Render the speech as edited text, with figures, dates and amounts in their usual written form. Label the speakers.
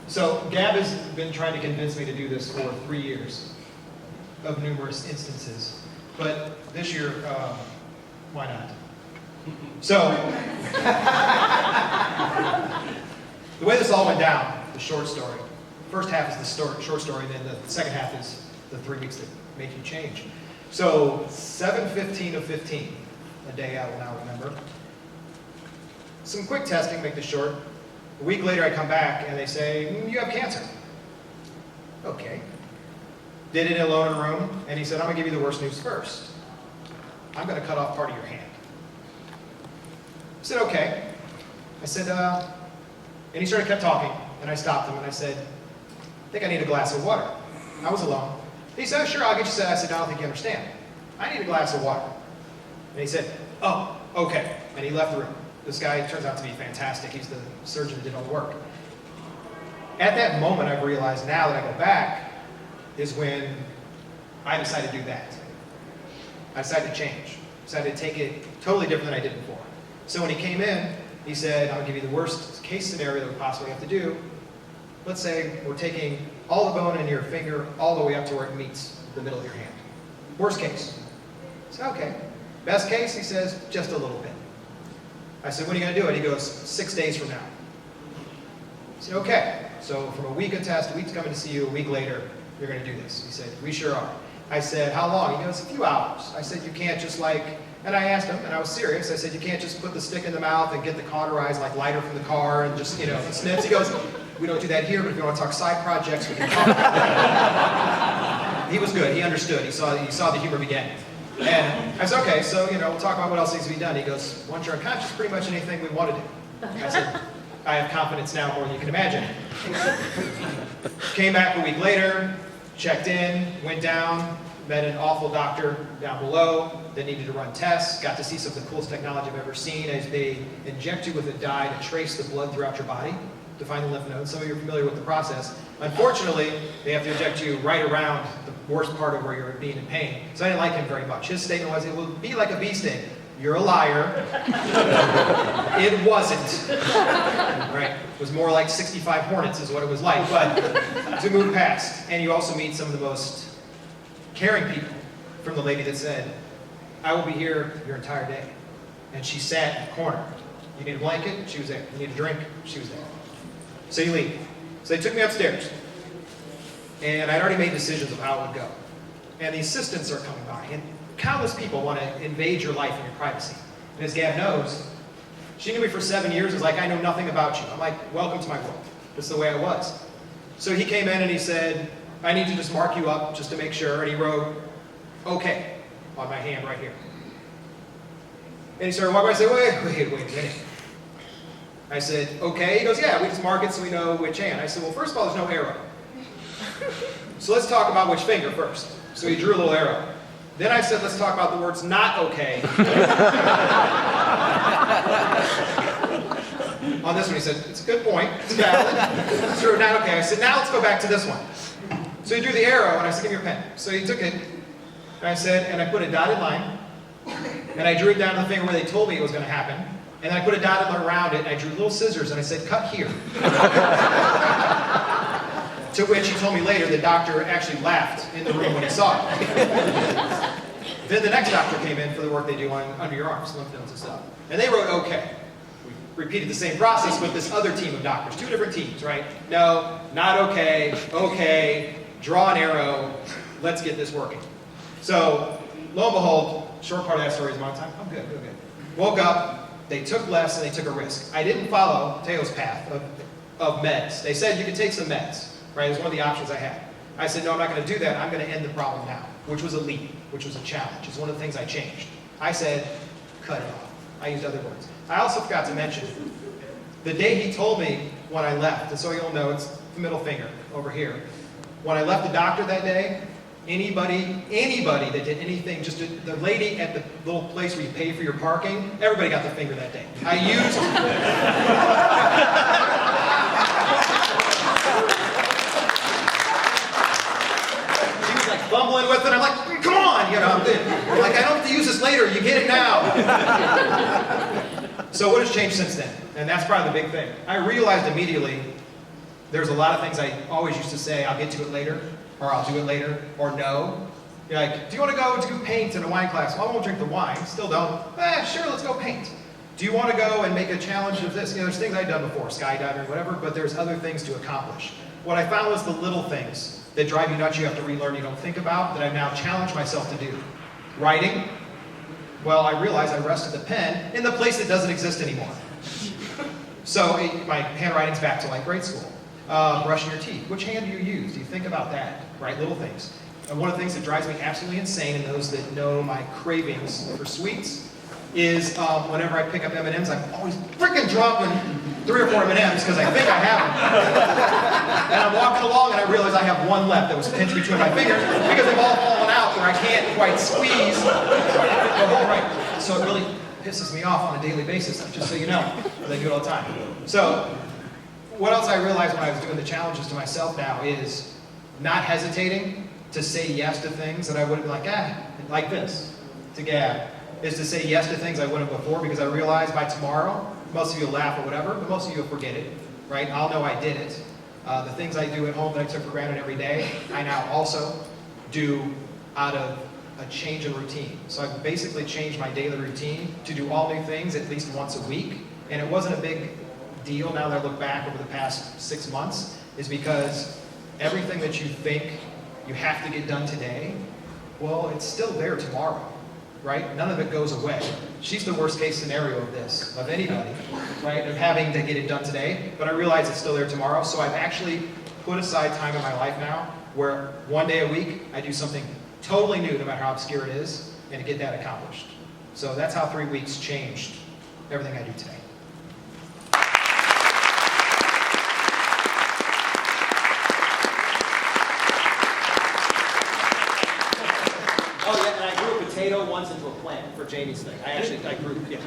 Speaker 1: So Gab has been trying to convince me to do this for 3 years of numerous instances. But this year, why not? So, the way this all went down, the short story. First half is the short story, and then the second half is the 3 weeks that make you change. So, 7/15 of 15, a day I will now remember. Some quick testing, make this short. A week later I come back and they say, you have cancer. Okay. Did it alone in a room, and he said, I'm going to give you the worst news first. I'm going to cut off part of your hand. I said, okay. I said, and he kept talking, and I stopped him, and I said, I think I need a glass of water. I was alone. He said, sure, I'll get you set. I said, I don't think you understand. I need a glass of water. And he said, oh, okay. And he left the room. This guy turns out to be fantastic. He's the surgeon that did all the work. At that moment, I've realized now that I go back is when I decided to do that. I decided to change. I decided to take it totally different than I did before. So when he came in, he said, I'm going to give you the worst case scenario that we possibly have to do. Let's say we're taking all the bone in your finger all the way up to where it meets the middle of your hand. Worst case. I said, okay. Best case, he says, just a little bit. I said, when are you going to do it? He goes, 6 days from now. I said, okay. So from a week of test, a week to coming to see you, a week later, you're going to do this. He said, we sure are. I said, how long? He goes, a few hours. I said, you can't just and I asked him, and I was serious, I said, you can't just put the stick in the mouth and get the cauterized lighter from the car and just, the snips. He goes, we don't do that here, but if you want to talk side projects, we can talk. He was good. He understood. He saw the humor beginning. And I said, okay, so, we'll talk about what else needs to be done. He goes, once you're unconscious, pretty much anything we want to do. I said, I have confidence now more than you can imagine. Came back a week later, checked in, went down, met an awful doctor down below that needed to run tests, got to see some of the coolest technology I've ever seen as they inject you with a dye to trace the blood throughout your body to find the lymph nodes. Some of you are familiar with the process. Unfortunately, they have to inject you right around the worst part of where you're being in pain. So I didn't like him very much. His statement was, it will be like a bee sting. You're a liar. It wasn't. Right? It was more like 65 hornets is what it was like. But to move past. And you also meet some of the most caring people, from the lady that said, I will be here your entire day. And she sat in the corner. You need a blanket? She was there. You need a drink? She was there. So you leave. So they took me upstairs. And I'd already made decisions of how it would go. And the assistants are coming by. And countless people want to invade your life and your privacy. And as Gab knows, she knew me for 7 years. It's like, I know nothing about you. I'm like, welcome to my world. This is the way I was. So he came in and he said, I need to just mark you up just to make sure. And he wrote, okay, on my hand right here. And he started walking by and I said, wait a minute. I said, okay. He goes, yeah, we just mark it so we know which hand. I said, well, first of all, there's no arrow. So let's talk about which finger first. So he drew a little arrow. Then I said, let's talk about the words not okay. On this one, he said, it's a good point. It's valid. It's true, not okay. I said, now let's go back to this one. So he drew the arrow, and I said, give me your pen. So he took it, and I said, and I put a dotted line, and I drew it down to the finger where they told me it was going to happen, and then I put a dotted line around it, and I drew little scissors, and I said, cut here. To which he told me later the doctor actually laughed in the room when he saw it. Then the next doctor came in for the work they do on under your arms, lymph nodes and stuff. And they wrote okay. We repeated the same process with this other team of doctors, 2 different teams, right? No, not okay, okay, draw an arrow, let's get this working. So, lo and behold, short part of that story is my time. I'm good. Woke up, they took less and they took a risk. I didn't follow Teo's path of meds. They said you could take some meds. Right, it was one of the options I had. I said, no, I'm not going to do that. I'm going to end the problem now, which was a leap, which was a challenge. It's one of the things I changed. I said, cut it off. I used other words. I also forgot to mention, the day he told me when I left, and so you'll know, it's the middle finger over here. When I left the doctor that day, anybody that did anything, just the lady at the little place where you pay for your parking, everybody got the finger that day. I used... Fumbling with it, I'm like, come on, I'm like, I don't have to use this later, you get it now. So what has changed since then? And that's probably the big thing. I realized immediately there's a lot of things I always used to say, I'll get to it later, or I'll do it later, or no. You're like, do you want to go do paint in a wine class? Well, I won't drink the wine, still don't. Sure, let's go paint. Do you want to go and make a challenge of this? There's things I've done before, skydiving, whatever, but there's other things to accomplish. What I found was the little things that drive you nuts, you have to relearn, you don't think about, that I've now challenged myself to do. Writing. Well, I realized I rested the pen in the place that doesn't exist anymore. So my handwriting's back to like grade school. Brushing your teeth. Which hand do you use? Do you think about that? Right? Little things. And one of the things that drives me absolutely insane, and those that know my cravings for sweets, is whenever I pick up M&Ms, I'm always freaking dropping 3 or 4 M&Ms because I think I have them. And I'm walking along and I realize I have one left that was pinched between my fingers because they've all fallen out where I can't quite squeeze the whole right. So it really pisses me off on a daily basis, just so you know. I do it all the time. So what else I realized when I was doing the challenges to myself now is not hesitating to say yes to things that I would have been like this, to Gab, is to say yes to things I wouldn't have before, because I realized by tomorrow, most of you will laugh or whatever, but most of you will forget it, right? I'll know I did it. The things I do at home that I took for granted every day, I now also do out of a change in routine. So I've basically changed my daily routine to do all new things at least once a week, and it wasn't a big deal now that I look back over the past 6 months, is because everything that you think you have to get done today, well, it's still there tomorrow, right? None of it goes away. She's the worst case scenario of this, of anybody, right? Of having to get it done today, but I realize it's still there tomorrow, so I've actually put aside time in my life now where one day a week I do something totally new, no matter how obscure it is, and to get that accomplished. So that's how 3 weeks changed everything I do today.
Speaker 2: Oh yeah, and I grew a potato once into a plant for Jamie's thing. I grew, yeah.